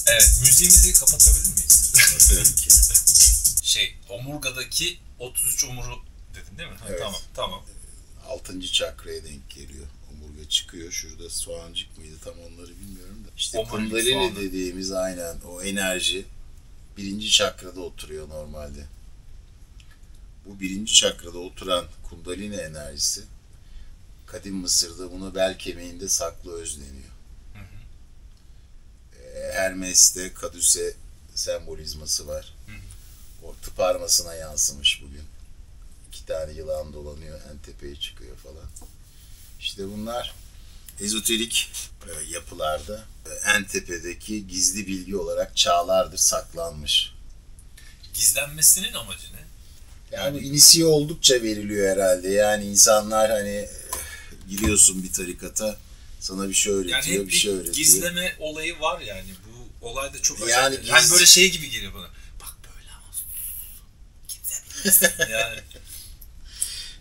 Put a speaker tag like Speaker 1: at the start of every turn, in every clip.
Speaker 1: Evet, müziğimizi kapatabilir miyiz?
Speaker 2: Tabii ki.
Speaker 1: Omurgadaki 33 omuru dedin değil mi?
Speaker 2: Evet.
Speaker 1: Tamam.
Speaker 2: 6. çakraya denk geliyor. Omurga çıkıyor. Şurada soğancık mıydı tam onları bilmiyorum da. İşte
Speaker 1: Omurilik
Speaker 2: kundalini
Speaker 1: soğanı
Speaker 2: dediğimiz aynen o enerji 1. çakrada oturuyor normalde. Bu 1. çakrada oturan kundalini enerjisi kadim Mısır'da buna bel kemiğinde saklı öz deniyor. Hermes'te Kadüs'e sembolizması var. O tıp armasına yansımış bugün. 2 tane yılan dolanıyor, en tepeye çıkıyor falan. İşte bunlar ezoterik yapılarda en tepedeki gizli bilgi olarak çağlardır saklanmış.
Speaker 1: Gizlenmesinin amacı ne?
Speaker 2: Yani inisiye oldukça veriliyor herhalde. Yani insanlar hani giriyorsun bir tarikata, sana bir şey öğretiyor,
Speaker 1: Yani hep
Speaker 2: bir şey öğretiyor.
Speaker 1: gizleme olayı var yani. Bu olay da çok
Speaker 2: Yani
Speaker 1: acayip. Yani böyle şey gibi geliyor bana. Bak böyle ama kimse bilmez.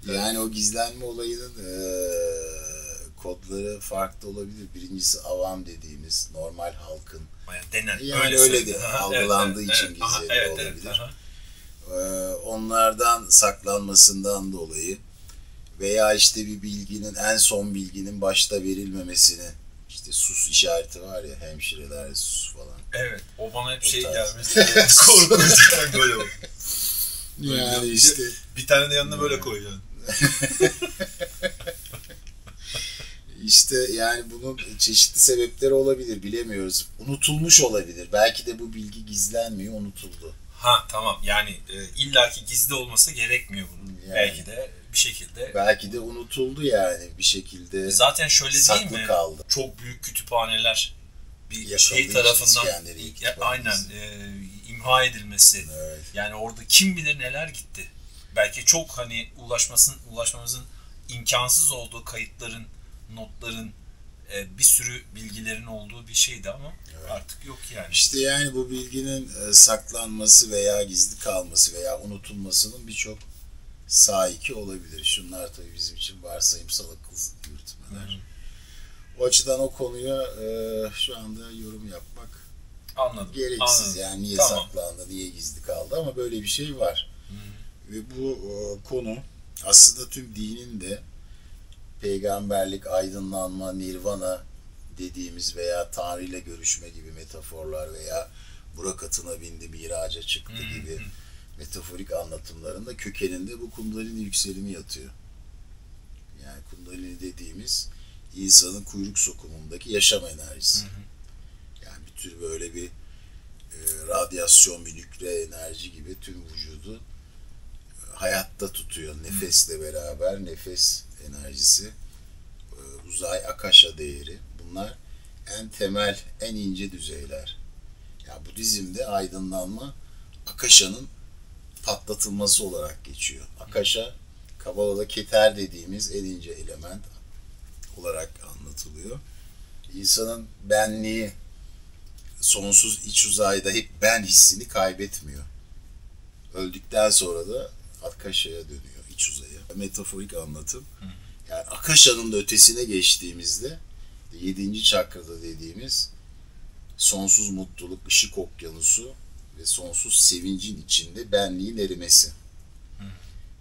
Speaker 2: Yani o gizlenme olayının kodları farklı olabilir. Birincisi avam dediğimiz normal halkın. Yani öyle de algılandığı için gizleniyor olabilir. Onlardan saklanmasından dolayı veya işte bir bilginin, en son bilginin başta verilmemesini, işte sus işareti var ya, hemşireler sus falan.
Speaker 1: Evet, o bana hep şey gelmesi korkunç böyle olur.
Speaker 2: Yani işte
Speaker 1: bir tane de yanına böyle koyacaksın.
Speaker 2: İşte yani bunun çeşitli sebepleri olabilir, bilemiyoruz. Unutulmuş olabilir. Belki de bu bilgi gizlenmiyor, unutuldu.
Speaker 1: Tamam. Yani illaki gizli olması gerekmiyor bunun. Yani, belki de bir şekilde.
Speaker 2: Belki de unutuldu yani bir şekilde.
Speaker 1: Zaten şöyle değil mi?
Speaker 2: Kaldı.
Speaker 1: Çok büyük kütüphaneler bir şey tarafından aynen imha edilmesi.
Speaker 2: Evet.
Speaker 1: Yani orada kim bilir neler gitti. Belki çok hani ulaşmamızın imkansız olduğu kayıtların, notların, bir sürü bilgilerin olduğu bir şeydi ama evet, artık yok yani.
Speaker 2: İşte yani bu bilginin saklanması veya gizli kalması veya unutulmasının birçok sahiki olabilir. Şunlar tabii bizim için varsayımsal akıl yürütmeler. O açıdan o konuya şu anda yorum yapmak gereksiz. Yani niye saklandı, niye gizli kaldı ama böyle bir şey var. Ve bu konu aslında tüm dinin de peygamberlik, aydınlanma, nirvana dediğimiz veya Tanrı ile görüşme gibi metaforlar veya Burak atına bindi, miraca çıktı gibi metaforik anlatımlarında kökeninde bu kundalini yükselimi yatıyor. Yani kundalini dediğimiz insanın kuyruk sokumundaki yaşam enerjisi. Yani bir tür böyle bir radyasyon, bir nükleer enerji gibi tüm vücudu hayatta tutuyor nefesle beraber. Nefes enerjisi, uzay akasha değeri, bunlar en temel, en ince düzeyler. Yani Budizm'de aydınlanma akasha'nın patlatılması olarak geçiyor. Akasha, Kabala'da keter dediğimiz en ince element olarak anlatılıyor. İnsanın benliği sonsuz iç uzayda hep ben hissini kaybetmiyor. Öldükten sonra da Akasha'ya dönüyor, iç uzaya. Metaforik anlatım. Yani Akasha'nın da ötesine geçtiğimizde 7. çakrada dediğimiz sonsuz mutluluk, ışık okyanusu ve sonsuz sevincin içinde benliğin erimesi.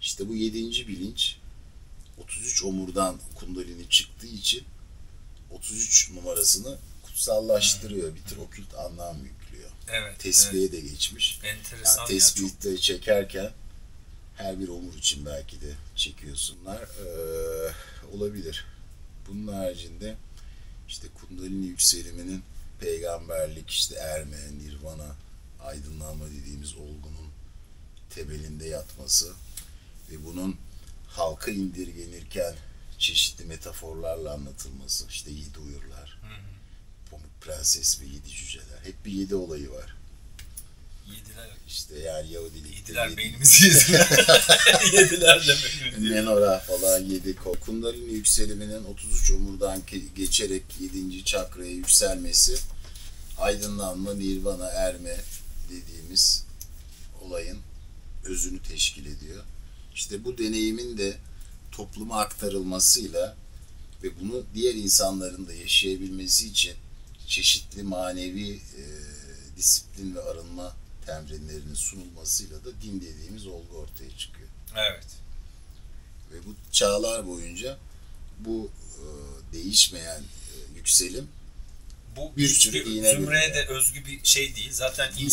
Speaker 2: İşte bu 7. bilinç 33 omurdan kundalini çıktığı için 33 numarasını kutsallaştırıyor. Bir tür okült anlam yüklüyor.
Speaker 1: Evet.
Speaker 2: Tesbihe de geçmiş.
Speaker 1: Enteresan.
Speaker 2: Yani tesbihte çok çekerken her bir omur için belki de çekiyorsunlar. Olabilir. Bunun haricinde işte kundalini yükseliminin peygamberlik, işte erme, nirvana, aydınlanma dediğimiz olgunun temelinde yatması ve bunun halka indirgenirken çeşitli metaforlarla anlatılması. İşte 7 uyurlar, Pamuk Prenses ve 7 cüceler. Hep bir 7 olayı var.
Speaker 1: Yediler.
Speaker 2: İşte yani Yahudilikte
Speaker 1: yediler, beynimizi yediler. Yediler de beynimizi.
Speaker 2: Menora falan 7. Kundalini yükseliminin 33 omurdan geçerek 7. çakraya yükselmesi aydınlanma, nirvana, erme dediğimiz olayın özünü teşkil ediyor. İşte bu deneyimin de topluma aktarılmasıyla ve bunu diğer insanların da yaşayabilmesi için çeşitli manevi disiplin ve arınma temrinlerinin sunulmasıyla da din dediğimiz olgu ortaya çıkıyor.
Speaker 1: Evet.
Speaker 2: Ve bu çağlar boyunca bu değişmeyen yükselim
Speaker 1: Bu
Speaker 2: bir
Speaker 1: hiçbir
Speaker 2: sürü dine
Speaker 1: zümreye de
Speaker 2: yani.
Speaker 1: özgü bir şey değil. Zaten
Speaker 2: Değil,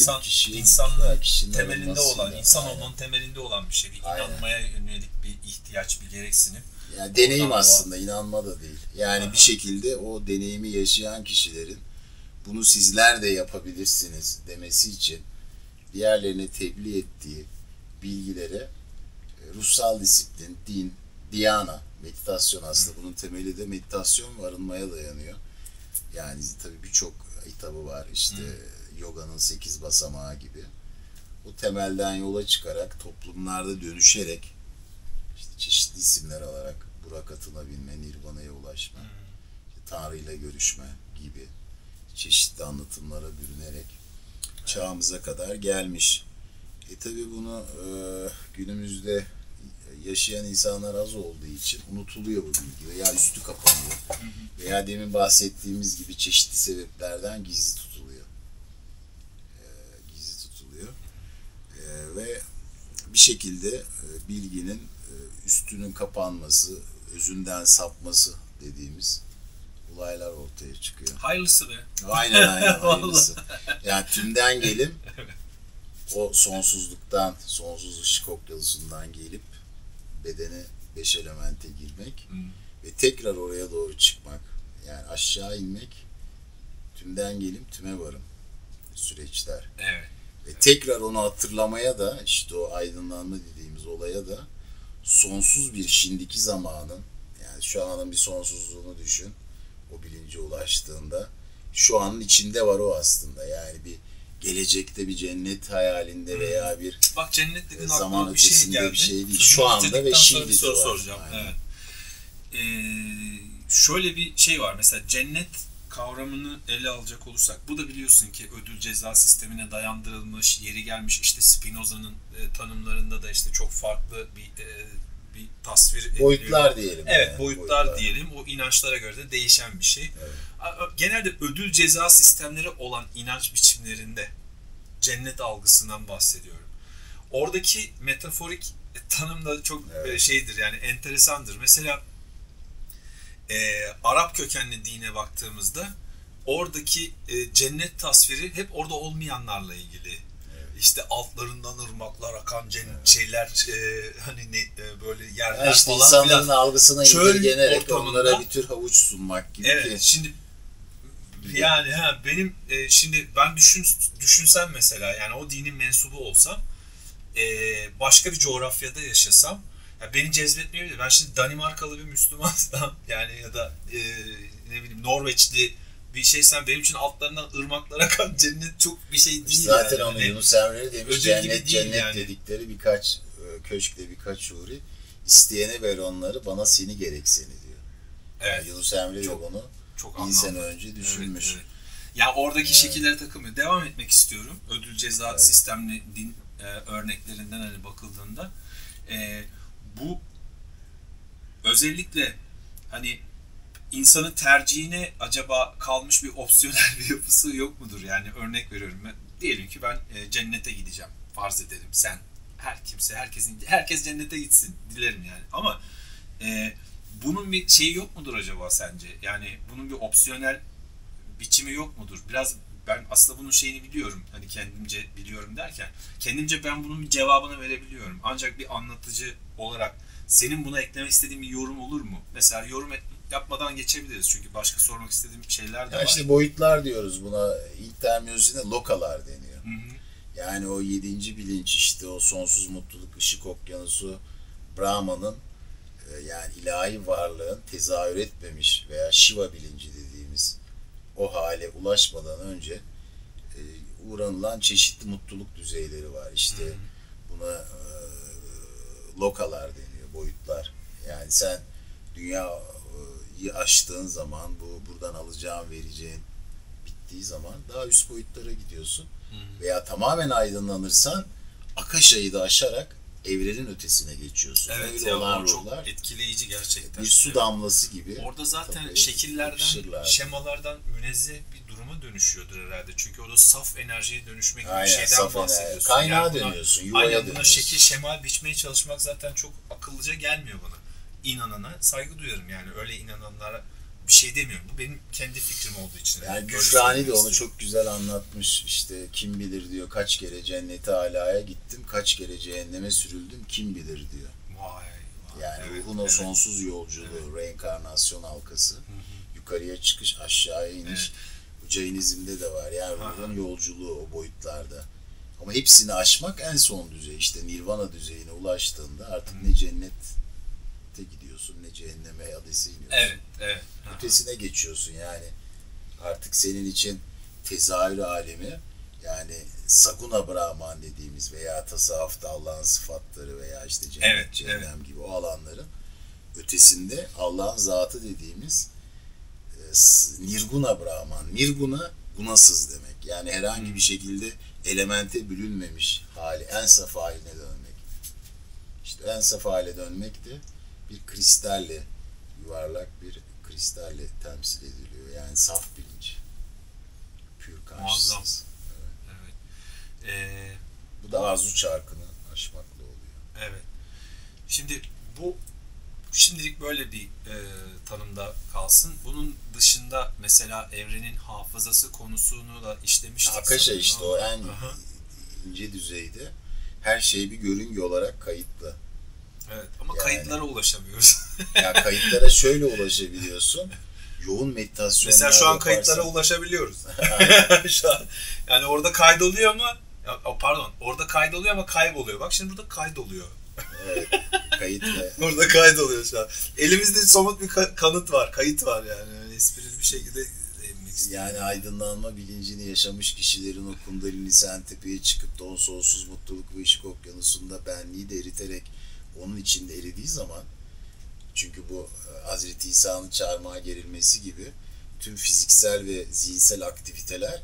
Speaker 1: insanlığın
Speaker 2: kişinin
Speaker 1: temelinde olan,
Speaker 2: arınmasıyla,
Speaker 1: insanoğlunun temelinde olan bir şey. Bir
Speaker 2: Aynen.
Speaker 1: inanmaya yönelik bir ihtiyaç, bir gereksinim.
Speaker 2: Yani deneyim
Speaker 1: Oradan
Speaker 2: aslında, inanma da değil. Yani
Speaker 1: Aha.
Speaker 2: bir şekilde o deneyimi yaşayan kişilerin bunu sizler de yapabilirsiniz demesi için diğerlerine tebliğ ettiği bilgilere ruhsal disiplin, din, diyana, meditasyon aslında bunun temeli de meditasyon ve arınmaya dayanıyor. Yani tabii birçok hitabı var işte yoganın 8 basamağı gibi. O temelden yola çıkarak toplumlarda dönüşerek işte çeşitli isimler alarak Burak atına binme, Nirvana'ya ulaşma, işte Tanrı ile görüşme gibi çeşitli anlatımlara bürünerek çağımıza kadar gelmiş. Tabii bunu günümüzde yaşayan insanlar az olduğu için unutuluyor bu bilgi veya üstü kapanıyor. Veya demin bahsettiğimiz gibi çeşitli sebeplerden gizli tutuluyor. Ve bir şekilde bilginin üstünün kapanması, özünden sapması dediğimiz olaylar ortaya çıkıyor.
Speaker 1: Hayırlısı be.
Speaker 2: Aynen hayırlısı. Yani tümden gelim o sonsuzluktan, sonsuz ışık okyanusundan gelip bedene 5 elemente girmek ve tekrar oraya doğru çıkmak. Yani aşağı inmek, tümden gelim tüme varım süreçler.
Speaker 1: Evet.
Speaker 2: Ve tekrar onu hatırlamaya da işte o aydınlanma dediğimiz olaya da sonsuz bir şimdiki zamanın, yani şu anın bir sonsuzluğunu düşün. O bilince ulaştığında şu anın içinde var o aslında. Yani bir gelecekte bir cennet hayalinde veya bir
Speaker 1: bak cennet dediğin
Speaker 2: zaman
Speaker 1: aklıma bir şey
Speaker 2: ötesinde
Speaker 1: geldi.
Speaker 2: bir şey değil.
Speaker 1: Sözünü
Speaker 2: Şu anda
Speaker 1: bitirdikten
Speaker 2: ve
Speaker 1: sonra bir
Speaker 2: şimdi
Speaker 1: soru
Speaker 2: var.
Speaker 1: soracağım.
Speaker 2: Aynen.
Speaker 1: Evet. Şöyle bir şey var. Mesela cennet kavramını ele alacak olursak, bu da biliyorsun ki ödül ceza sistemine dayandırılmış, yeri gelmiş işte Spinoza'nın tanımlarında da işte çok farklı bir tasvir
Speaker 2: Boyutlar
Speaker 1: ediliyor.
Speaker 2: diyelim.
Speaker 1: Evet,
Speaker 2: yani.
Speaker 1: boyutlar diyelim. O inançlara göre de değişen bir şey.
Speaker 2: Evet.
Speaker 1: Genelde ödül ceza sistemleri olan inanç biçimlerinde cennet algısından bahsediyorum. Oradaki metaforik tanım da çok şeydir, yani enteresandır. Mesela Arap kökenli dine baktığımızda oradaki cennet tasviri hep orada olmayanlarla ilgili. Evet. İşte altlarından ırmaklar akan şeyler, hani böyle yerler
Speaker 2: işte
Speaker 1: falan
Speaker 2: insanların
Speaker 1: filan.
Speaker 2: algısına indirgenerek onlara bir tür havuç sunmak gibi.
Speaker 1: Evet, şimdi yani benim şimdi ben düşünsem mesela, yani o dinin mensubu olsam, başka bir coğrafyada yaşasam, ya beni cezbetmeyebilir. Ben şimdi Danimarkalı bir Müslümansam yani ya da ne bileyim Norveçli bir şeysem, benim için altlarından ırmaklar akan cennet çok bir şey değil.
Speaker 2: Zaten
Speaker 1: yani.
Speaker 2: onu Yunus Emre demiş, cennet
Speaker 1: yani.
Speaker 2: dedikleri birkaç köşkte birkaç şuri, isteyene ver onları, bana seni gerek seni diyor.
Speaker 1: Evet.
Speaker 2: Yani Yunus Emre de bunu
Speaker 1: çok
Speaker 2: 1000 sene önce düşünmüş.
Speaker 1: Evet, evet. Ya oradaki şekillere takılmıyor. Devam etmek istiyorum. Ödül ceza sistemli din örneklerinden hani bakıldığında bu özellikle hani insanın tercihine acaba kalmış bir opsiyonel bir yapısı yok mudur? Yani örnek veriyorum. Diyelim ki ben cennete gideceğim. Farz edelim. Sen, herkes cennete gitsin. Dilerim yani. Ama bunun bir şeyi yok mudur acaba sence? Yani bunun bir opsiyonel biçimi yok mudur? Biraz ben aslında bunun şeyini biliyorum. Hani kendimce biliyorum derken, kendimce ben bunun bir cevabını verebiliyorum. Ancak bir anlatıcı olarak senin buna eklemek istediğin bir yorum olur mu? Mesela yorum yapmadan geçebiliriz. Çünkü başka sormak istediğim şeyler de var.
Speaker 2: İşte boyutlar diyoruz buna. İlk terminolojide lokalar deniyor.
Speaker 1: Hı-hı.
Speaker 2: Yani o 7. bilinç, işte o sonsuz mutluluk, ışık okyanusu, Brahman'ın yani ilahi varlığın tezahür etmemiş veya Shiva bilinci dediğimiz o hale ulaşmadan önce uğranılan çeşitli mutluluk düzeyleri var. İşte buna lokalar deniyor, boyutlar. Yani sen dünyayı aştığın zaman, buradan alacağın, vereceğin bittiği zaman daha üst boyutlara gidiyorsun. Veya tamamen aydınlanırsan Akasha'yı da aşarak evrenin ötesine geçiyorsun.
Speaker 1: Evet,
Speaker 2: öyle
Speaker 1: ya,
Speaker 2: olan
Speaker 1: çok
Speaker 2: ruhlar
Speaker 1: etkileyici gerçekten.
Speaker 2: bir su damlası gibi.
Speaker 1: Orada zaten
Speaker 2: tabii,
Speaker 1: şekillerden,
Speaker 2: ışırlar.
Speaker 1: şemalardan münezzeh bir duruma kıvama dönüşüyordur herhalde. Çünkü orada saf enerjiye dönüşmek gibi bir
Speaker 2: Aynen,
Speaker 1: şeyden
Speaker 2: saf
Speaker 1: bahsediyorsun.
Speaker 2: enerji. Kaynağa
Speaker 1: Yani
Speaker 2: dönüyorsun, yuvaya
Speaker 1: aynen buna
Speaker 2: dönüyorsun.
Speaker 1: şekil şemal biçmeye çalışmak zaten çok akıllıca gelmiyor bana. İnanana saygı duyarım yani. Öyle inananlara bir şey demiyorum. Bu benim kendi fikrim olduğu için.
Speaker 2: Yani
Speaker 1: Böyle
Speaker 2: Güşrani de
Speaker 1: söylemek
Speaker 2: onu
Speaker 1: istedim.
Speaker 2: çok güzel anlatmış. İşte kim bilir diyor, kaç kere cennete alaya gittim, kaç kere cehenneme sürüldüm, kim bilir diyor.
Speaker 1: Vay.
Speaker 2: Yani
Speaker 1: Evet,
Speaker 2: ruhun o
Speaker 1: evet.
Speaker 2: sonsuz yolculuğu, reenkarnasyon halkası, yukarıya çıkış, aşağıya iniş. Bu Jainizm'de de var. Yani ruhun yolculuğu o boyutlarda. Ama hepsini aşmak en son düzey. İşte Nirvana düzeyine ulaştığında artık ne cennete gidiyorsun, ne cehenneme hadise iniyorsun.
Speaker 1: Evet.
Speaker 2: Ötesine geçiyorsun yani. Artık senin için tezahür alemi, yani Saguna Brahman dediğimiz veya tasavvufta Allah'ın sıfatları veya işte cennet, cehennem gibi o alanların ötesinde Allah'ın zatı dediğimiz Nirguna Brahman. Nirguna, gunasız demek. Yani herhangi bir şekilde elemente bürünmemiş hali, en saf haline dönmek. İşte en saf hale dönmek de bir kristalle, yuvarlak bir kristalle temsil ediliyor. Yani saf bilinç. Pure
Speaker 1: Muazzam.
Speaker 2: consciousness.
Speaker 1: Evet.
Speaker 2: Bu da arzu çarkını aşmakla oluyor.
Speaker 1: Evet. Şimdi bu şimdilik böyle bir tanımda kalsın. Bunun dışında mesela evrenin hafızası konusunu da işlemiştik.
Speaker 2: Akasha işte o en
Speaker 1: Aha.
Speaker 2: ince düzeyde her şey bir görüngü olarak kayıtlı.
Speaker 1: Evet ama
Speaker 2: Yani-
Speaker 1: kayıtlara ulaşamıyoruz.
Speaker 2: Ya kayıtlara şöyle ulaşabiliyorsun. Yoğun meditasyonlar
Speaker 1: Mesela şu an
Speaker 2: yaparsan-
Speaker 1: kayıtlara ulaşabiliyoruz. Şu an, yani orada kaydoluyor ama orada kaydoluyor ama kayboluyor. Bak şimdi burada kaydoluyor.
Speaker 2: Evet, kayıtla.
Speaker 1: Orada kaydoluyor şu an. Elimizde somut bir kanıt var, kayıt var yani. Öyle esprili bir şekilde değinmek istiyorum.
Speaker 2: Yani aydınlanma bilincini yaşamış kişilerin o kundalini sen tepeye çıkıp da o sonsuz mutluluk ve ışık okyanusunda benliği de eriterek onun içinde eridiği zaman, çünkü bu Hazreti İsa'nın çarmıha gerilmesi gibi tüm fiziksel ve zihinsel aktiviteler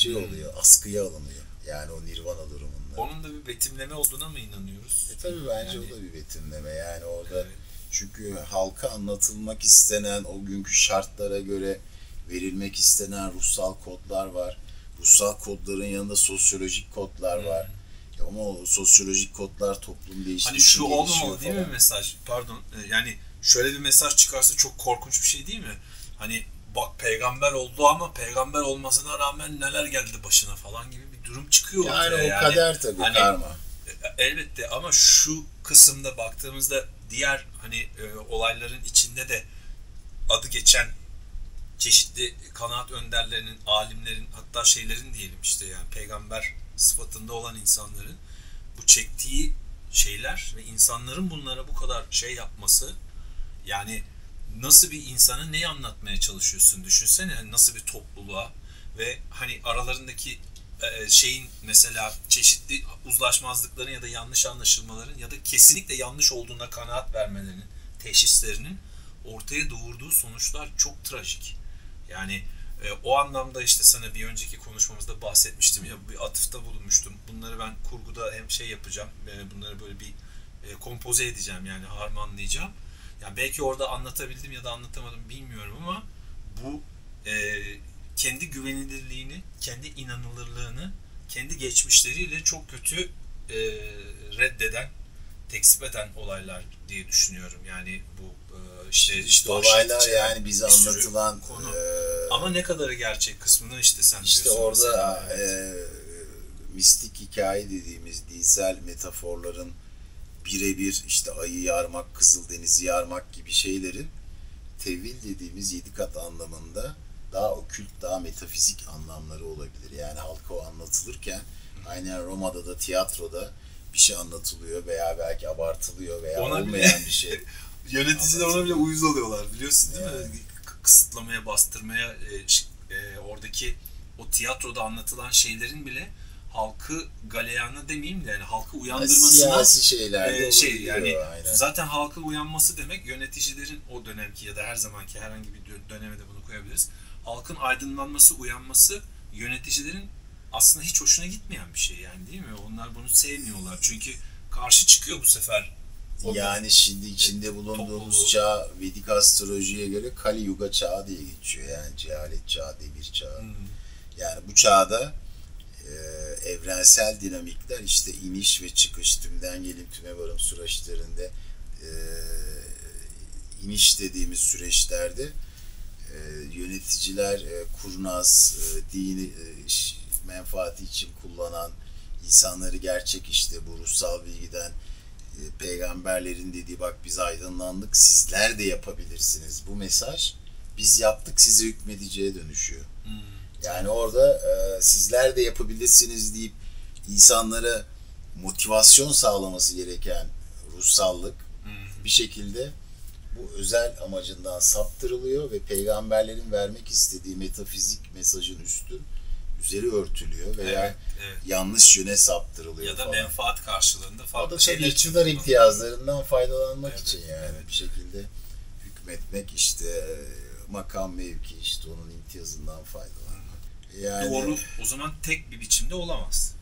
Speaker 2: oluyor, askıya alınıyor. Yani o nirvana durumunda.
Speaker 1: Onun da bir betimleme olduğuna mı inanıyoruz?
Speaker 2: Tabii bence
Speaker 1: Yani-
Speaker 2: o da bir betimleme. Yani orada
Speaker 1: Evet.
Speaker 2: çünkü halka anlatılmak istenen o günkü şartlara göre verilmek istenen ruhsal kodlar var. Ruhsal kodların yanında sosyolojik kodlar var. Ama o sosyolojik kodlar toplum değiştiği
Speaker 1: Hani
Speaker 2: için
Speaker 1: şu olmamalı
Speaker 2: gelişiyor
Speaker 1: değil mi
Speaker 2: falan.
Speaker 1: mesaj? Pardon. Yani şöyle bir mesaj çıkarsa çok korkunç bir şey değil mi? Hani bak peygamber oldu ama peygamber olmasına rağmen neler geldi başına falan gibi bir durum çıkıyor
Speaker 2: Yani
Speaker 1: ortaya.
Speaker 2: o kader tabii,
Speaker 1: hani-
Speaker 2: karma.
Speaker 1: Elbette ama şu kısımda baktığımızda diğer hani olayların içinde de adı geçen çeşitli kanaat önderlerinin, alimlerin, hatta şeylerin diyelim işte yani peygamber sıfatında olan insanların bu çektiği şeyler ve insanların bunlara bu kadar şey yapması, yani nasıl bir insana neyi anlatmaya çalışıyorsun düşünsene, yani nasıl bir topluluğa ve hani aralarındaki şeyin mesela çeşitli uzlaşmazlıkların ya da yanlış anlaşılmaların ya da kesinlikle yanlış olduğuna kanaat vermelerinin, teşhislerinin ortaya doğurduğu sonuçlar çok trajik. Yani o anlamda işte sana bir önceki konuşmamızda bahsetmiştim ya, bir atıfta bulunmuştum. Bunları ben kurguda hem şey yapacağım, bunları böyle bir kompoze edeceğim yani harmanlayacağım. Yani belki orada anlatabildim ya da anlatamadım bilmiyorum ama bu kendi güvenilirliğini, kendi inanılırlığını, kendi geçmişleriyle çok kötü reddeden, tekzip eden olaylar diye düşünüyorum. Yani bu
Speaker 2: İşte
Speaker 1: vahşet
Speaker 2: olaylar
Speaker 1: içeren
Speaker 2: yani bize
Speaker 1: bir sürü
Speaker 2: anlatılan
Speaker 1: konu. Ama ne kadarı gerçek kısmını işte sen
Speaker 2: İşte
Speaker 1: diyorsun
Speaker 2: orada
Speaker 1: mesela. Evet.
Speaker 2: mistik hikaye dediğimiz dilsel metaforların birebir işte ayı yarmak, Kızıldeniz'i yarmak gibi şeylerin tevil dediğimiz 7 kat anlamında daha okült, daha metafizik anlamları olabilir. Yani halka o anlatılırken aynen Roma'da da tiyatroda bir şey anlatılıyor veya belki abartılıyor veya
Speaker 1: Ona
Speaker 2: olmayan
Speaker 1: bile-
Speaker 2: bir şey.
Speaker 1: Yöneticiler ona bile uyuz oluyorlar biliyorsun değil
Speaker 2: Yani.
Speaker 1: mi? Kısıtlamaya, bastırmaya, oradaki o tiyatroda anlatılan şeylerin bile halkı galeyana demeyeyim de yani halkı uyandırmasına
Speaker 2: Siyasi şeyler de
Speaker 1: şey yani
Speaker 2: olabiliyor, aynen.
Speaker 1: zaten halkın uyanması demek yöneticilerin o dönemki ya da her zamanki herhangi bir döneme de bunu koyabiliriz. Halkın aydınlanması, uyanması yöneticilerin aslında hiç hoşuna gitmeyen bir şey yani değil mi? Onlar bunu sevmiyorlar çünkü karşı çıkıyor bu sefer
Speaker 2: Yani şimdi içinde bulunduğumuz çağ Vedik astrolojiye göre Kali Yuga çağı diye geçiyor. Yani cehalet çağı, devir çağı. Yani bu çağda evrensel dinamikler işte iniş ve çıkış, tümden gelim tüme varım süreçlerinde iniş dediğimiz süreçlerde yöneticiler kurnaz, dini menfaati için kullanan insanları gerçek işte bu ruhsal bilgiden peygamberlerin dediği bak biz aydınlandık sizler de yapabilirsiniz. Bu mesaj biz yaptık size hükmedeceğe dönüşüyor. Yani orada sizler de yapabilirsiniz deyip insanlara motivasyon sağlaması gereken ruhsallık bir şekilde bu özel amacından saptırılıyor ve peygamberlerin vermek istediği metafizik mesajın üzeri örtülüyor veya yanlış yöne saptırılıyor
Speaker 1: ya da
Speaker 2: falan.
Speaker 1: menfaat karşılığında farklı
Speaker 2: şeyler. O da tabii iktidar imtiyazlarından faydalanmak için yani bir şekilde hükmetmek işte makam mevki işte onun imtiyazından faydalanmak. Yani,
Speaker 1: doğru o zaman tek bir biçimde olamaz.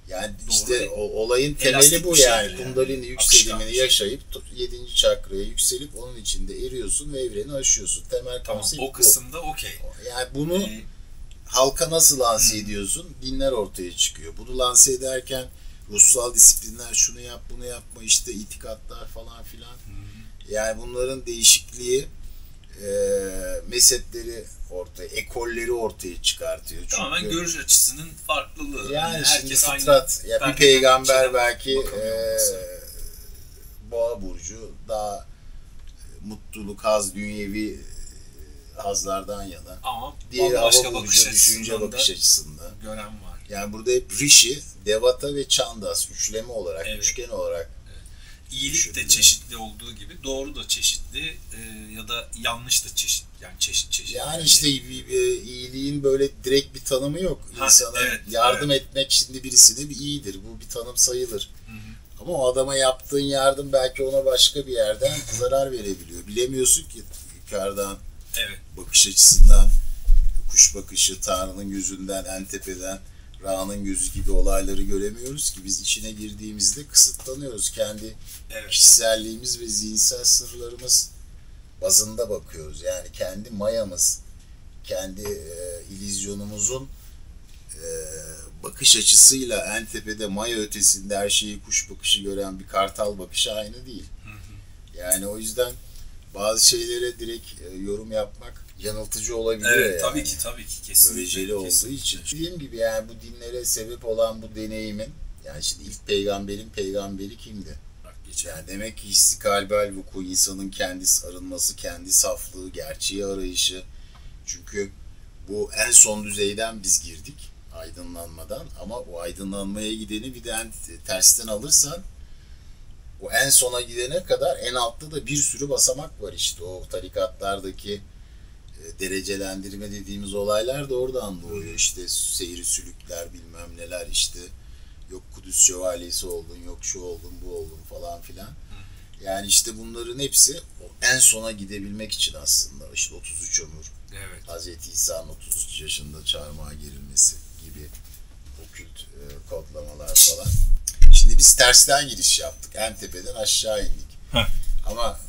Speaker 1: Yani
Speaker 2: işte olayın temeli bu yani. Kundalini yükselimini yaşayıp 7. çakraya yükselip onun içinde eriyorsun ve evreni aşıyorsun. Temel konsept bu.
Speaker 1: O kısımda okey.
Speaker 2: Yani bunu halka nasıl lanse ediyorsun? Dinler ortaya çıkıyor. Bunu lanse ederken ruhsal disiplinler şunu yap bunu yapma işte itikatlar falan filan. Yani bunların değişikliği mezhepleri ortaya, ekolleri ortaya çıkartıyor.
Speaker 1: Tamamen görüş açısının farklılığı.
Speaker 2: Yani şimdi fıtrat, ya bir peygamber belki Boğa burcu daha mutluluk, haz, dünyevi hazlardan yana.
Speaker 1: Ama
Speaker 2: diğeri Hava burcu, düşünce bakış açısında.
Speaker 1: Gören var.
Speaker 2: Yani burada hep Rishi, Devata ve Chandas üçleme olarak, üçgen olarak.
Speaker 1: İyilik de çeşitli olduğu gibi doğru da çeşitli ya da yanlış da çeşitli. Yani çeşit.
Speaker 2: Yani işte iyiliğin böyle direkt bir tanımı yok. İnsana yardım etmek şimdi birisine bir iyidir. Bu bir tanım sayılır. Ama o adama yaptığın yardım belki ona başka bir yerden zarar verebiliyor. Bilemiyorsun ki yukarıdan, bakış açısından, kuş bakışı, Tanrı'nın gözünden, en tepeden, Ra'nın gözü gibi olayları göremiyoruz ki biz içine girdiğimizde kısıtlanıyoruz. Kendi kişiselliğimiz ve zihinsel sınırlarımız bazında bakıyoruz. Yani kendi mayamız, kendi illüzyonumuzun bakış açısıyla en tepede maya ötesinde her şeyi kuş bakışı gören bir kartal bakışı aynı değil. Yani o yüzden bazı şeylere direkt yorum yapmak yanıltıcı olabiliyor yani.
Speaker 1: Tabii ki kesinlikle.
Speaker 2: Göreceli olduğu için. Dediğim gibi yani bu dinlere sebep olan bu deneyimin yani şimdi ilk peygamberi kimdi? Yani demek ki istikalbel vuku, insanın kendi arınması, kendi saflığı, gerçeği arayışı. Çünkü bu en son düzeyden biz girdik aydınlanmadan ama o aydınlanmaya gideni bir de tersten alırsan o en sona gidene kadar en altta da bir sürü basamak var işte o tarikatlardaki derecelendirme dediğimiz olaylar da oradan doğuyor. İşte seyri sülükler bilmem neler işte yok Kudüs şövalyesi oldun, yok şu oldun, bu oldun falan filan. Yani işte bunların hepsi en sona gidebilmek için aslında. İşte 33 ömür, Hazreti İsa'nın 33 yaşında çarmıha gerilmesi gibi okült kodlamalar falan. Şimdi biz tersten giriş yaptık. En tepeden aşağı indik. Ama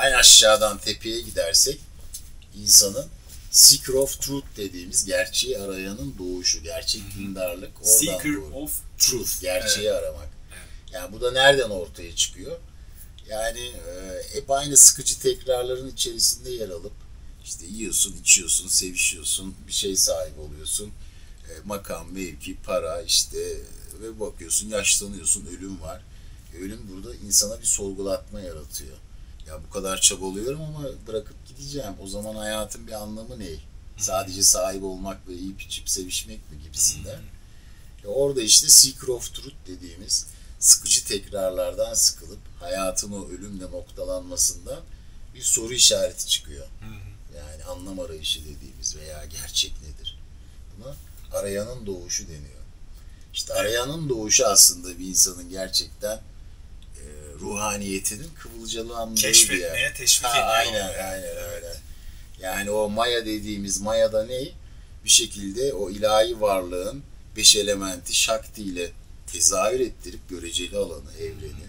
Speaker 2: en aşağıdan tepeye gidersek insanın Seeker of Truth dediğimiz gerçeği arayanın doğuşu, gerçek dindarlık oradan
Speaker 1: Seeker
Speaker 2: doğuyor.
Speaker 1: of
Speaker 2: Truth, gerçeği aramak. Yani bu da nereden ortaya çıkıyor? Yani hep aynı sıkıcı tekrarların içerisinde yer alıp işte yiyorsun, içiyorsun, sevişiyorsun, bir şey sahibi oluyorsun. Makam, mevki, para işte ve bakıyorsun yaşlanıyorsun, ölüm var. Ölüm burada insana bir sorgulatma yaratıyor. Ya bu kadar çabalıyorum ama bırakıp gideceğim. O zaman hayatın bir anlamı ne? Sadece sahip olmak ve yiyip içip sevişmek mi gibisinden. Orada işte Seeker of Truth dediğimiz sıkıcı tekrarlardan sıkılıp hayatın o ölümle noktalanmasından bir soru işareti çıkıyor. Yani anlam arayışı dediğimiz veya gerçek nedir? Buna arayanın doğuşu deniyor. İşte arayanın doğuşu aslında bir insanın gerçekten ruhaniyetinin kıvılcılandığı bir yer.
Speaker 1: Keşfetmeye teşvik ediyor.
Speaker 2: Aynen. Yani o maya dediğimiz mayada ne? Bir şekilde o ilahi varlığın 5 elementi Shakti ile tezahür ettirip göreceli alanı, evreni.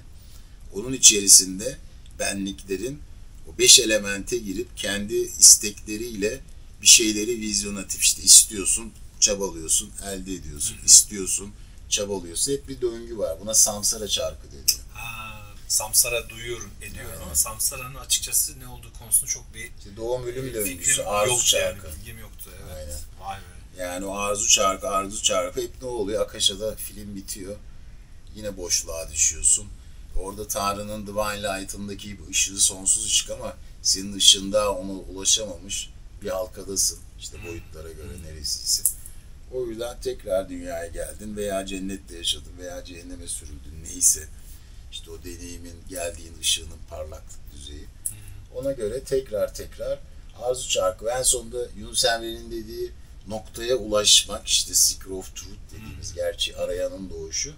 Speaker 2: Onun içerisinde benliklerin o 5 elemente girip kendi istekleriyle bir şeyleri vizyonatif, işte istiyorsun, çabalıyorsun, elde ediyorsun, istiyorsun, çabalıyorsun. Hep bir döngü var. Buna samsara çarkı deniyor.
Speaker 1: Samsara duyuyorum, ediyorum ama samsaranın açıkçası ne olduğu konusunda çok bir
Speaker 2: İşte doğum ölüm döngüsü,
Speaker 1: fikrim
Speaker 2: arzu
Speaker 1: yoktu
Speaker 2: çarkı.
Speaker 1: yani, bilgim yoktu. Evet.
Speaker 2: Aynen.
Speaker 1: Vay be.
Speaker 2: Yani o arzu çarkı hep ne oluyor? Akasha'da film bitiyor. Yine boşluğa düşüyorsun. Orada Tanrı'nın Divine Light'ındaki bu ışığı, sonsuz ışık, ama senin ışığın daha ona ulaşamamış bir halkadasın. İşte boyutlara göre neresiyse. O yüzden tekrar dünyaya geldin veya cennette yaşadın veya cehenneme sürüldün, neyse. İşte o deneyimin, geldiğin ışığının parlaklık düzeyi. Ona göre tekrar arzu çarkı ve en sonunda Yunus Emre'nin dediği noktaya ulaşmak, işte Seeker of Truth dediğimiz gerçeği arayanın doğuşu.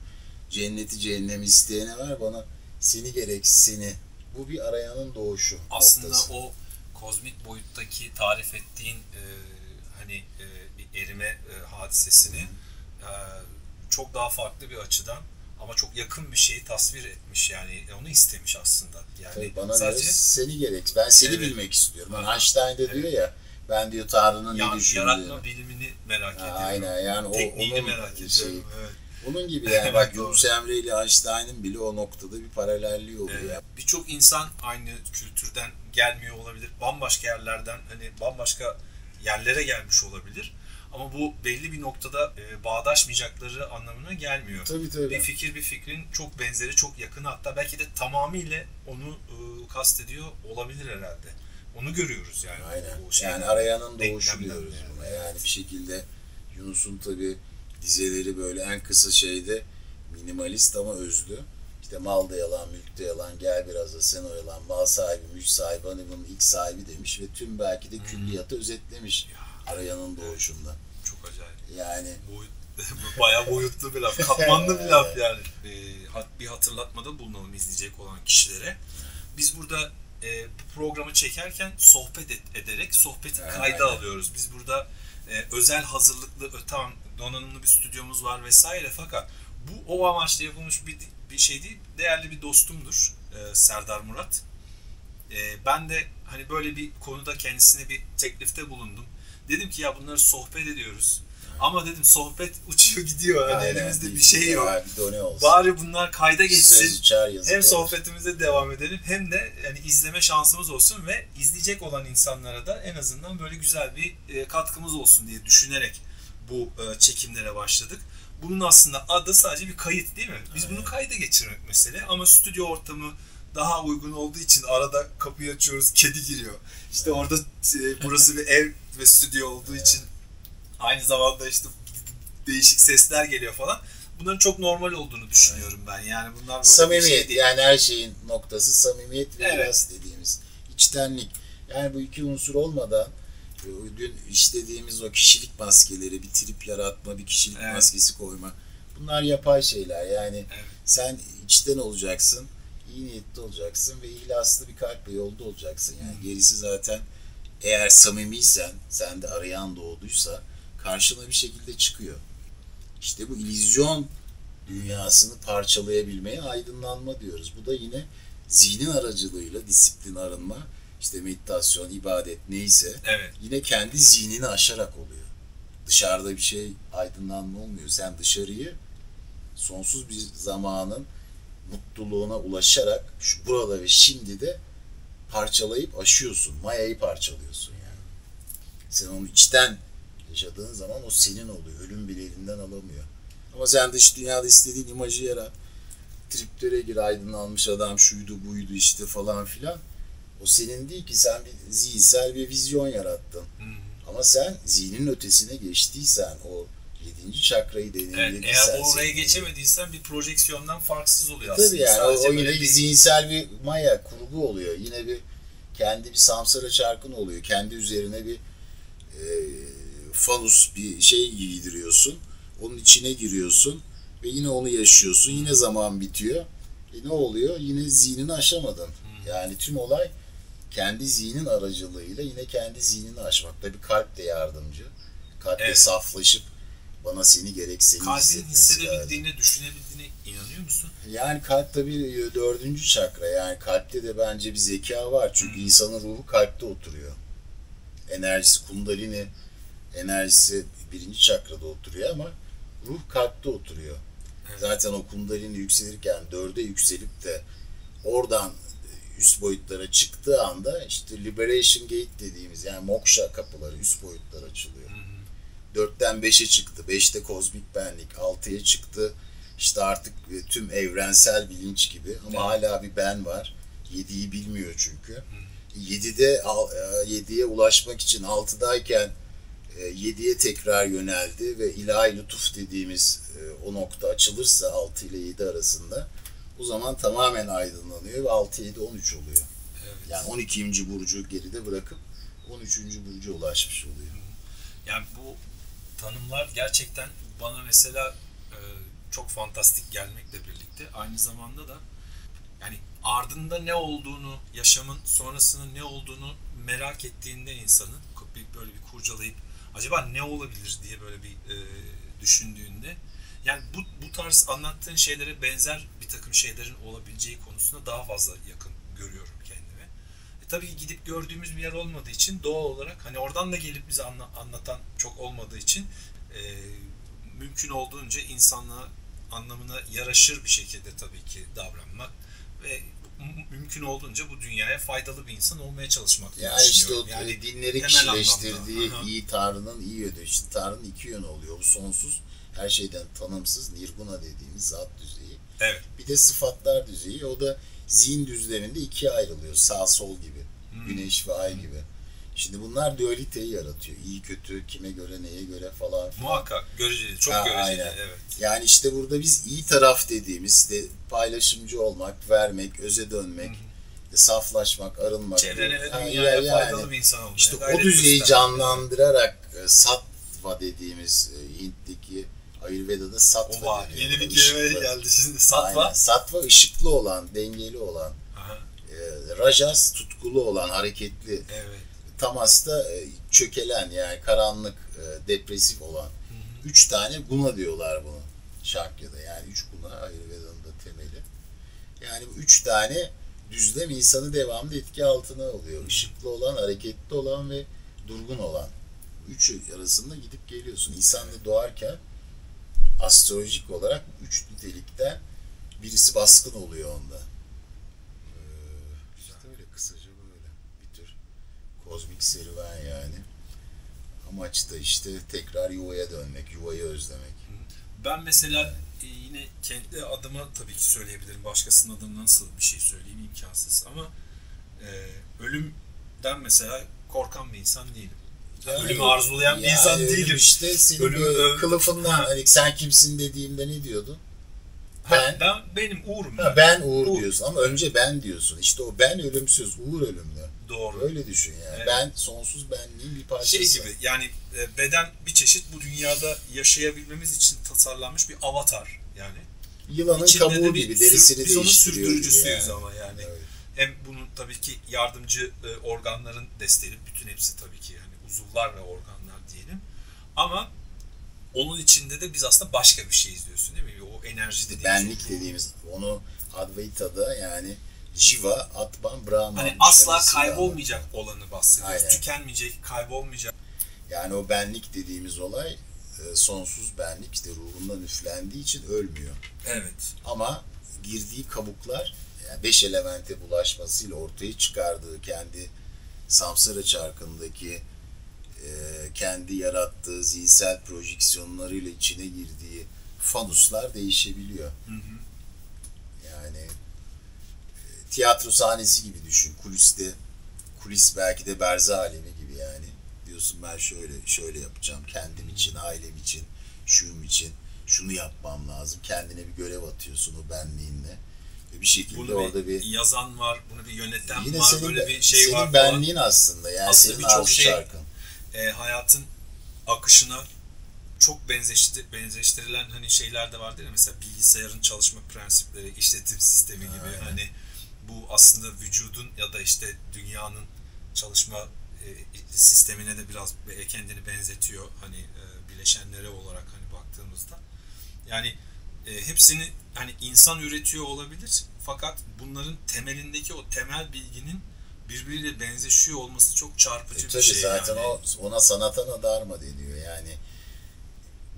Speaker 2: Cenneti cehennemi isteyene ver, bana seni gerek seni. Bu bir arayanın doğuşu
Speaker 1: aslında
Speaker 2: noktası.
Speaker 1: O kozmik boyuttaki tarif ettiğin bir erime hadisesini çok daha farklı bir açıdan ama çok yakın bir şeyi tasvir etmiş, yani onu istemiş aslında. Yani
Speaker 2: tabii bana
Speaker 1: sadece
Speaker 2: göre seni gerek. Ben seni bilmek istiyorum. Yani Einstein de diyor ya, ben diyor Tanrı'nın ne düşündüğünü.
Speaker 1: Yaratma bilimini merak ediyorum.
Speaker 2: Aynen, yani
Speaker 1: tekniğini
Speaker 2: onun
Speaker 1: merak ediyorum.
Speaker 2: Şey,
Speaker 1: evet.
Speaker 2: Onun gibi yani bak Yunus Emre ile Einstein'ın bile o noktada bir paralelliği oluyor.
Speaker 1: Evet.
Speaker 2: Yani.
Speaker 1: Birçok insan aynı kültürden gelmiyor olabilir. Bambaşka yerlerden, bambaşka yerlere gelmiş olabilir. Ama bu belli bir noktada bağdaşmayacakları anlamına gelmiyor.
Speaker 2: Tabii.
Speaker 1: Bir fikrin çok benzeri, çok yakını, hatta belki de tamamıyla onu kastediyor olabilir herhalde. Onu görüyoruz yani.
Speaker 2: Aynen. Yani arayanın doğuşu diyoruz buna. Yani bir şekilde Yunus'un tabii dizeleri böyle en kısa şeyde minimalist ama özlü. İşte mal da yalan, mülk de yalan, gel biraz da sen oyalan, mal sahibi, mülk sahibi, hanımın ilk sahibi demiş ve tüm belki de külliyatı özetlemiş arayanın doğuşunda.
Speaker 1: Çok acayip.
Speaker 2: Yani
Speaker 1: bayağı boyutlu bir laf, katmanlı bir laf yani. Bir hatırlatmada bulunalım izleyecek olan kişilere. Biz burada bu programı çekerken sohbet ederek sohbeti kayda alıyoruz. Biz burada özel hazırlıklı, tamam donanımlı bir stüdyomuz var vesaire, fakat bu o amaçla yapılmış bir şey değil. Değerli bir dostumdur Serdar Murat. Ben de hani böyle bir konuda kendisine bir teklifte bulundum. Dedim ki ya bunları sohbet ediyoruz. Ama dedim sohbet uçuyor gidiyor. Hani elimizde bir şey yok. Bari bunlar kayda geçsin. Hem sohbetimize devam edelim hem de yani izleme şansımız olsun ve izleyecek olan insanlara da en azından böyle güzel bir katkımız olsun diye düşünerek bu çekimlere başladık. Bunun aslında adı sadece bir kayıt değil mi? Biz bunu kayda geçirmek mesele ama stüdyo ortamı daha uygun olduğu için arada kapıyı açıyoruz, kedi giriyor. İşte orada burası bir ev ve stüdyo olduğu için aynı zamanda işte değişik sesler geliyor falan. Bunların çok normal olduğunu düşünüyorum ben. Yani bunlar böyle
Speaker 2: samimiyet,
Speaker 1: bir şey değil.
Speaker 2: yani her şeyin noktası samimiyet ve biraz dediğimiz içtenlik. Yani bu iki unsur olmadan dün işlediğimiz o kişilik maskeleri, bir trip yaratma, bir kişilik maskesi koyma. Bunlar yapay şeyler. Yani sen içten olacaksın, iyi niyetli olacaksın ve ihlaslı bir kalple yolda olacaksın. Yani gerisi zaten, eğer samimiysen, sende arayan doğduysa karşına bir şekilde çıkıyor. İşte bu illüzyon dünyasını parçalayabilmeye aydınlanma diyoruz. Bu da yine zihnin aracılığıyla disiplin, arınma, işte meditasyon, ibadet neyse yine kendi zihnini aşarak oluyor. Dışarıda bir şey aydınlanma olmuyor. Sen dışarıyı sonsuz bir zamanın mutluluğuna ulaşarak şu burada ve şimdi de parçalayıp aşıyorsun. Mayayı parçalıyorsun yani. Sen onu içten yaşadığın zaman o senin oluyor. Ölüm bile elinden alamıyor. Ama sen dış dünyada istediğin imajı yarat. Triplere gir, aydınlanmış adam şuydu buydu işte falan filan. O senin değil ki, sen bir zihinsel bir vizyon yarattın. Ama sen zihnin ötesine geçtiysen, o 7. çakrayı deneyimlediysen.
Speaker 1: Eğer oraya geçemediysen bir projeksiyondan farksız oluyor
Speaker 2: tabii
Speaker 1: aslında.
Speaker 2: Yani o yine bir zihinsel bir maya, kurgu oluyor. Yine bir kendi bir samsara çarkın oluyor. Kendi üzerine bir fanus bir şey giydiriyorsun. Onun içine giriyorsun ve yine onu yaşıyorsun. Yine zaman bitiyor. Ne oluyor? Yine zihnini aşamadın. Yani tüm olay kendi zihnin aracılığıyla yine kendi zihnini aşmak. Tabii kalp de yardımcı. Kalp de saflaşıp Bana seni gerek seni
Speaker 1: Kalbin
Speaker 2: hissetmesi lazım.
Speaker 1: hissedebildiğine, düşünebildiğine inanıyor musun?
Speaker 2: Yani kalp tabii 4. çakra. Yani kalpte de bence bir zeka var. Çünkü insanın ruhu kalpte oturuyor. Enerjisi, kundalini enerjisi 1. çakrada oturuyor ama ruh kalpte oturuyor. Evet. Zaten o kundalini yükselirken 4'e yükselip de oradan üst boyutlara çıktığı anda işte Liberation Gate dediğimiz yani moksha kapıları, üst boyutlar açılıyor. 4'ten 5'e çıktı, 5'te kozmik benlik, 6'ya çıktı. İşte artık tüm evrensel bilinç gibi ama hala bir ben var. 7'yi bilmiyor çünkü. 7'ye ulaşmak için 6'dayken 7'ye tekrar yöneldi ve ilahi lütuf dediğimiz o nokta açılırsa 6 ile 7 arasında o zaman tamamen aydınlanıyor ve 6, 7, 13 oluyor. Evet. Yani 12. burcu geride bırakıp 13. burca ulaşmış oluyor.
Speaker 1: Yani bu tanımlar gerçekten bana mesela çok fantastik gelmekle birlikte aynı zamanda da yani ardında ne olduğunu, yaşamın sonrasının ne olduğunu merak ettiğinde insanın böyle bir kurcalayıp acaba ne olabilir diye böyle bir düşündüğünde yani bu tarz anlattığın şeylere benzer bir takım şeylerin olabileceği konusunda daha fazla yakın görüyorum kendimi. Tabii ki gidip gördüğümüz bir yer olmadığı için doğal olarak hani oradan da gelip bize anlatan çok olmadığı için mümkün olduğunca insanlığa anlamına yaraşır bir şekilde tabii ki davranmak ve mümkün olduğunca bu dünyaya faydalı bir insan olmaya çalışmak.
Speaker 2: Yani işte o yani dinleri kişileştirdiği iyi Tanrı'nın iyi yönü. İşte Tanrı'nın 2 yönü oluyor. Bu sonsuz, her şeyden tanımsız nirguna dediğimiz zat düzeyi.
Speaker 1: Evet.
Speaker 2: Bir de sıfatlar düzeyi. O da zihin düzleminde 2'ye ayrılıyor. Sağ sol gibi. Güneş ve ay gibi. Şimdi bunlar dualiteyi yaratıyor. İyi kötü, kime göre, neye göre falan filan.
Speaker 1: Muhakkak göreceli, çok göreceli. Aynen. Evet.
Speaker 2: Yani işte burada biz iyi taraf dediğimiz de paylaşımcı olmak, vermek, öze dönmek, saflaşmak, arınmak.
Speaker 1: Çevrene ve dünyaya faydalı bir insan olmaya.
Speaker 2: İşte o düzeyi canlandırarak sattva dediğimiz Hint'teki Ayurveda'da sattva deniyor.
Speaker 1: Yeni bir kelime geldi şimdi. Sattva.
Speaker 2: Aynen. Sattva ışıklı olan, dengeli olan. Rajas tutkulu olan, hareketli.
Speaker 1: Evet.
Speaker 2: Tamas'ta çökelen yani karanlık, depresif olan. 3 tane guna diyorlar bunu Şakya'da. Yani 3 guna Ayurveda'nın da temeli. Yani bu 3 tane düzlem insanı devamlı etki altına alıyor. Işıklı olan, hareketli olan ve durgun olan. Üçü arasında gidip geliyorsun. İnsan da doğarken astrolojik olarak 3 nitelikten birisi baskın oluyor onda. İşte öyle kısaca böyle bir tür kozmik serüven yani. Amaç da işte tekrar yuvaya dönmek, yuvayı özlemek.
Speaker 1: Ben mesela yine kendi adıma tabii ki söyleyebilirim. Başkasının adına nasıl bir şey söyleyeyim imkansız ama ölümden mesela korkan bir insan değilim. Yani ölümü arzulayan bir insan değilim.
Speaker 2: İşte senin kılıfından hani sen kimsin dediğimde ne diyordun?
Speaker 1: Benim Uğur'um.
Speaker 2: Ben Uğur diyorsun ama önce ben diyorsun. İşte o ben ölümsüz, Uğur ölümlü.
Speaker 1: Doğru.
Speaker 2: Öyle düşün yani. Evet. Ben sonsuz benliğin bir parçası.
Speaker 1: Şey gibi yani beden bir çeşit bu dünyada yaşayabilmemiz için tasarlanmış bir avatar yani.
Speaker 2: Yılanın kabuğu gibi derisini
Speaker 1: biz onun
Speaker 2: değiştiriyor.
Speaker 1: Sürdürücüsüyüz ama yani.
Speaker 2: Evet.
Speaker 1: Hem bunun tabii ki yardımcı organların desteği, bütün hepsi tabii ki yani uzuvlar ve organlar diyelim. Ama onun içinde de biz aslında başka bir şey izliyorsun değil mi? O enerji dediğimiz.
Speaker 2: Benlik dediğimiz onu Advaita'da yani Jiva, Atman, Brahman.
Speaker 1: Hani asla kaybolmayacak olanı bahsediyoruz. Tükenmeyecek, kaybolmayacak.
Speaker 2: Yani o benlik dediğimiz olay sonsuz benlik işte ruhundan üflendiği için ölmüyor.
Speaker 1: Evet.
Speaker 2: Ama girdiği kabuklar yani 5 elemente bulaşmasıyla ortaya çıkardığı kendi samsara çarkındaki kendi yarattığı zihinsel projeksiyonlarıyla içine girdiği fanuslar değişebiliyor. Yani tiyatro sahnesi gibi düşün. Kulis belki de berzah alemi gibi yani. Diyorsun ben şöyle yapacağım. Kendim için, ailem için, şuyum için. Şunu yapmam lazım. Kendine bir görev atıyorsun o benliğinle. Ve bir şekilde bunu orada bir
Speaker 1: yazan var, bunu bir yöneten
Speaker 2: yine
Speaker 1: var, böyle bir şey
Speaker 2: senin
Speaker 1: var.
Speaker 2: Senin benliğin aslında. Yani
Speaker 1: aslında
Speaker 2: senin arzu çarkın.
Speaker 1: Hayatın akışına çok benzeştirilen hani şeyler de vardır ya, mesela bilgisayarın çalışma prensipleri, işletim sistemi gibi. Hani bu aslında vücudun ya da işte dünyanın çalışma sistemine de biraz kendini benzetiyor hani bileşenleri olarak hani baktığımızda. Yani hepsini hani insan üretiyor olabilir fakat bunların temelindeki o temel bilginin birbiriyle benzeşiyor olması çok çarpıcı bir şey.
Speaker 2: Zaten yani. Ona sanatana dharma deniyor. Yani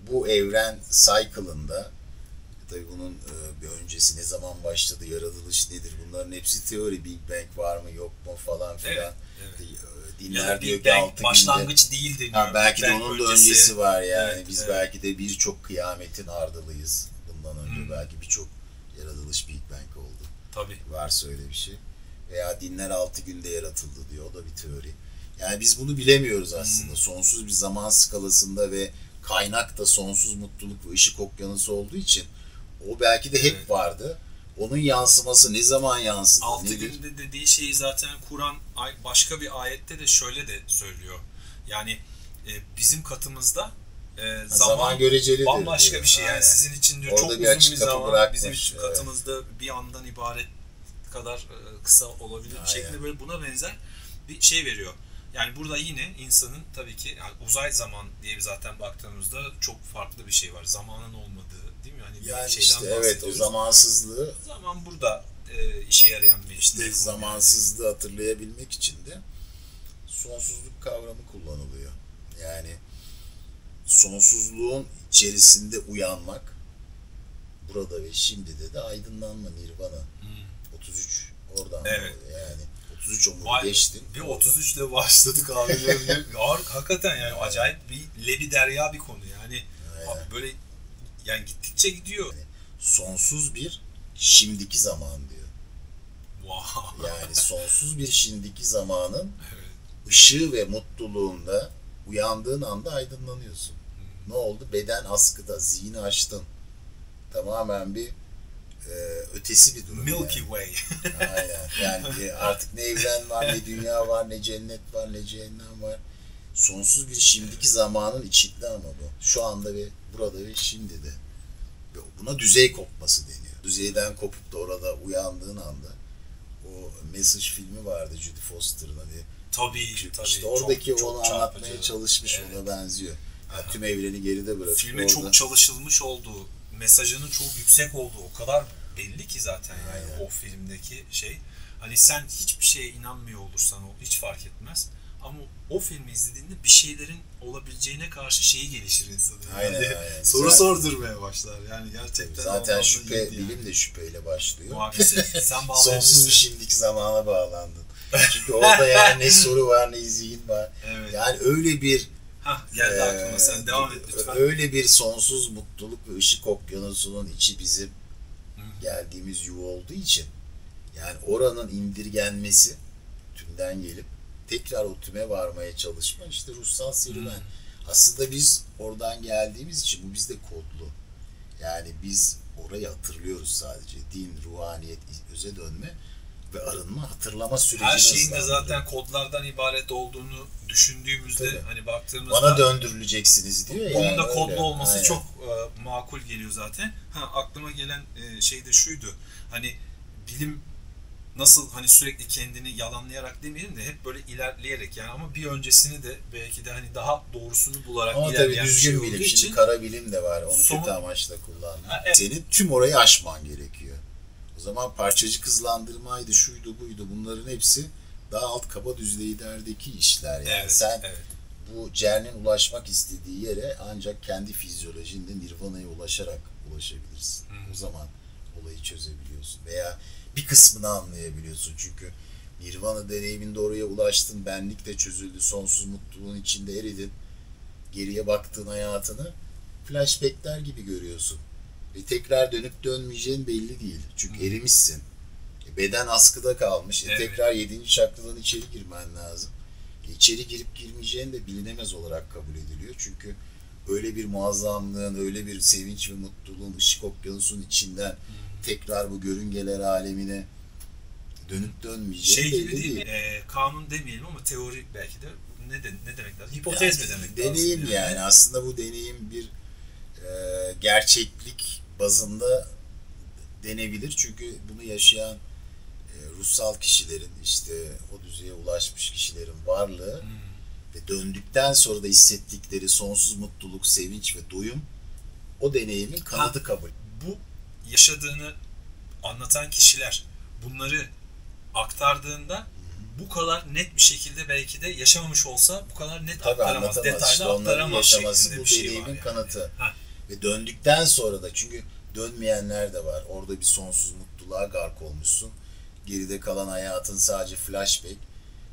Speaker 2: bu evren cycle'ında tabii bunun bir öncesi ne zaman başladı, yaratılış nedir? Bunların hepsi teori. Big Bang var mı yok mu falan filan.
Speaker 1: Evet.
Speaker 2: Dinler diyor ki 6 günde.
Speaker 1: Başlangıç değil deniyor.
Speaker 2: Belki de onun da öncesi var yani.
Speaker 1: Evet,
Speaker 2: biz belki de birçok kıyametin ardılıyız. Bundan önce belki birçok yaratılış Big Bang oldu.
Speaker 1: Tabii.
Speaker 2: Varsa öyle bir şey. Veya dinler 6 günde yaratıldı diyor. O da bir teori. Yani biz bunu bilemiyoruz aslında. Sonsuz bir zaman skalasında ve kaynak da sonsuz mutluluk ve ışık okyanusu olduğu için o belki de hep vardı. Onun yansıması ne zaman yansıdı?
Speaker 1: 6 günde dediği şeyi zaten Kur'an başka bir ayette de şöyle de söylüyor. Yani bizim katımızda zaman görecelidir
Speaker 2: bambaşka
Speaker 1: diyor. Bir şey. Yani sizin için diyor çok uzun bir zaman, bırakmış. Bizim için katımızda bir andan ibaret kadar kısa olabilir şeklinde böyle buna benzer bir şey veriyor. Yani burada yine insanın tabii ki yani uzay zaman diye zaten baktığımızda çok farklı bir şey var. Zamanın olmadığı, değil mi?
Speaker 2: Yani işte evet, o zamansızlığı.
Speaker 1: Zaman burada işe yarayan bir işte.
Speaker 2: Zamansızlığı hatırlayabilmek için de sonsuzluk kavramı kullanılıyor. Yani sonsuzluğun içerisinde uyanmak, burada ve şimdi de aydınlanma, nirvana. 33 oradan yani 33 omuru geçtin.
Speaker 1: Bir 33 ile başladık abi. Hakikaten yani acayip bir lebi derya bir konu yani. Abi böyle yani gittikçe gidiyor.
Speaker 2: Yani sonsuz bir şimdiki zaman diyor.
Speaker 1: Wow.
Speaker 2: Yani sonsuz bir şimdiki zamanın ışığı ve mutluluğunda uyandığın anda aydınlanıyorsun. Ne oldu? Beden askıda, zihni açtın. Tamamen bir ötesi bir durum.
Speaker 1: Milky Way.
Speaker 2: Aynen. Yani artık ne evren var, ne dünya var, ne cennet var, ne cehennem var. Sonsuz bir şimdiki zamanın içinde ama bu. Şu anda ve burada ve şimdi de. Ve buna düzey kopması deniyor. Düzeyden kopup da orada uyandığın anda, o Message filmi vardı Judy Foster'ın hani.
Speaker 1: Tabii.
Speaker 2: İşte oradaki çok onu anlatmaya çalışmış, ona benziyor. Yani tüm evreni geride bırakıp
Speaker 1: filme çok çalışılmış olduğu, mesajının çok yüksek olduğu o kadar belli ki zaten yani o filmdeki şey. Hani sen hiçbir şeye inanmıyor olursan o hiç fark etmez. Ama o filmi izlediğinde bir şeylerin olabileceğine karşı şeyi gelişir insanın.
Speaker 2: Aynen.
Speaker 1: Soru sordurmaya başlar. Yani gerçekten
Speaker 2: zaten şüphe, bilim de şüpheyle başlıyor.
Speaker 1: Muhakkak sen
Speaker 2: sonsuz bir şimdiki zamana bağlandın. Çünkü orada yani ne soru var ne zihin var.
Speaker 1: Evet.
Speaker 2: Yani öyle bir
Speaker 1: geldi aklıma, sen devam et lütfen.
Speaker 2: Öyle bir sonsuz mutluluk ve ışık okyanusunun içi bizim geldiğimiz yuva olduğu için yani oranın indirgenmesi, tümden gelip tekrar o tüme varmaya çalışma işte ruhsal serüven. Aslında biz oradan geldiğimiz için bu bizde kodlu. Yani biz orayı hatırlıyoruz sadece. Din, ruhaniyet, öze dönme ve arınma, hatırlama süreci.
Speaker 1: Her şeyin de zaten kodlardan ibaret olduğunu düşündüğümüzde hani baktığımızda
Speaker 2: bana döndürüleceksiniz diyor.
Speaker 1: Onun da kodlu olması çok makul geliyor zaten. Aklıma gelen şey de şuydu. Hani bilim nasıl hani sürekli kendini yalanlayarak demeyelim de hep böyle ilerleyerek yani ama bir öncesini de belki de hani daha doğrusunu bularak
Speaker 2: ama
Speaker 1: ilerleyen
Speaker 2: bir şey olduğu
Speaker 1: bilim.
Speaker 2: için. Şimdi kara bilim de var. Onu kötü amaçla kullanmak. Senin tüm orayı aşman gerekiyor. O zaman parçacık hızlandırmaydı, şuydu buydu, bunların hepsi daha alt kaba düzeylerdeki işler. Yani sen bu Cern'in ulaşmak istediği yere ancak kendi fizyolojinde nirvana'ya ulaşabilirsin. O zaman olayı çözebiliyorsun veya bir kısmını anlayabiliyorsun. Çünkü nirvana deneyiminde oraya ulaştın, benlik de çözüldü, sonsuz mutluluğun içinde eridin. Geriye baktığın hayatını flashbackler gibi görüyorsun. Ve tekrar dönüp dönmeyeceğin belli değil. Çünkü erimişsin. Beden askıda kalmış. Tekrar 7. çakradan içeri girmen lazım. İçeri girip girmeyeceğin de bilinemez olarak kabul ediliyor. Çünkü öyle bir muazzamlığın, öyle bir sevinç ve mutluluğun ışık okyanusunun içinden tekrar bu görüngeler alemine dönüp dönmeyeceğin belli
Speaker 1: gibi değil. Kanun demeyelim ama teori belki de ne demek lazım? Hipotez mi demek lazım?
Speaker 2: Deneyim yani. Aslında bu deneyim bir gerçeklik bazında denebilir. Çünkü bunu yaşayan ruhsal kişilerin, işte o düzeye ulaşmış kişilerin varlığı ve döndükten sonra da hissettikleri sonsuz mutluluk, sevinç ve doyum o deneyimin kanıtı kabul.
Speaker 1: Bu yaşadığını anlatan kişiler bunları aktardığında bu kadar net bir şekilde belki de yaşamamış olsa bu kadar net aktaramaz, detaylı
Speaker 2: işte
Speaker 1: aktaramaz
Speaker 2: yaşaması
Speaker 1: şeklinde
Speaker 2: bu
Speaker 1: bir şey
Speaker 2: deneyimin
Speaker 1: var yani.
Speaker 2: kanıtı. Ve döndükten sonra da, çünkü dönmeyenler de var. Orada bir sonsuz mutluluğa gark olmuşsun. Geride kalan hayatın sadece flashback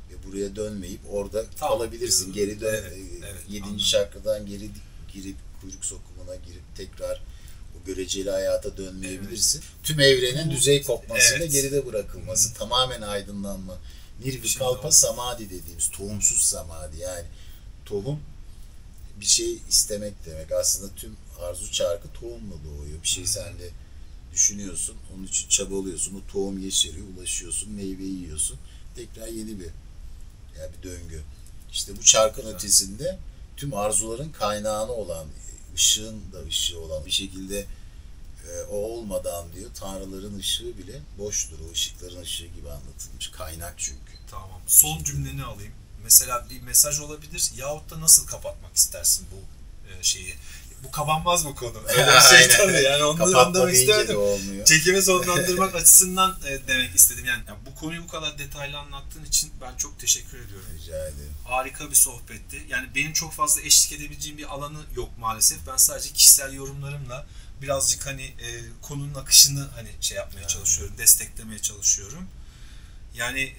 Speaker 2: ve buraya dönmeyip orada kalabilirsin. Geri dön.
Speaker 1: Evet,
Speaker 2: 7. çakradan geri girip kuyruk sokumuna girip tekrar o göreceli hayata dönmeyebilirsin. Tüm evrenin düzey kopmasıyla geride bırakılması, tamamen aydınlanma. Nirvikalpa samadhi dediğimiz tohumsuz samadhi, yani tohum bir şey istemek demek. Aslında tüm arzu çarkı tohumla doğuyor. Bir şey sen de düşünüyorsun, onun için çabalıyorsun, o tohum yeşeriyor, ulaşıyorsun, meyveyi yiyorsun. Tekrar yeni bir döngü. İşte bu çarkın ötesinde tüm arzuların kaynağını olan, ışığın da ışığı olan bir şekilde o olmadan diyor, tanrıların ışığı bile boştur. O ışıkların ışığı gibi anlatılmış. Kaynak çünkü.
Speaker 1: Tamam. Son cümleni alayım. Mesela bir mesaj olabilir yahut da nasıl kapatmak istersin bu şeyi? Bu kapanmaz mı konu? Öyle bir şey tabii. Yani onu demek istemedim. Çekimi sonlandırmak açısından demek istedim. Yani bu konuyu bu kadar detaylı anlattığın için ben çok teşekkür ediyorum.
Speaker 2: Rica ederim.
Speaker 1: Harika bir sohbetti. Yani benim çok fazla eşlik edebileceğim bir alanı yok maalesef. Ben sadece kişisel yorumlarımla birazcık hani konunun akışını hani şey yapmaya çalışıyorum, desteklemeye çalışıyorum. Yani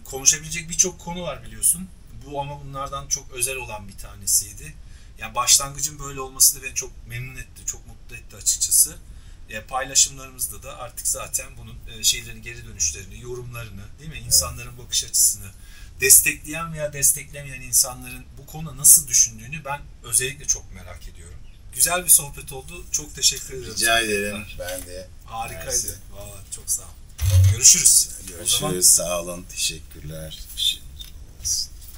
Speaker 1: konuşabilecek birçok konu var biliyorsun. Bu ama bunlardan çok özel olan bir tanesiydi. Yani başlangıcın böyle olması da beni çok memnun etti, çok mutlu etti açıkçası. Paylaşımlarımızda da artık zaten bunun şeylerin geri dönüşlerini, yorumlarını, değil mi? İnsanların bakış açısını, destekleyen veya desteklemeyen insanların bu konuda nasıl düşündüğünü ben özellikle çok merak ediyorum. Güzel bir sohbet oldu. Çok teşekkür ederim.
Speaker 2: Rica ederim. Ben de.
Speaker 1: Harikaydı. Vallahi çok sağ ol. Görüşürüz.
Speaker 2: Görüşürüz. Sağ olun. Teşekkürler.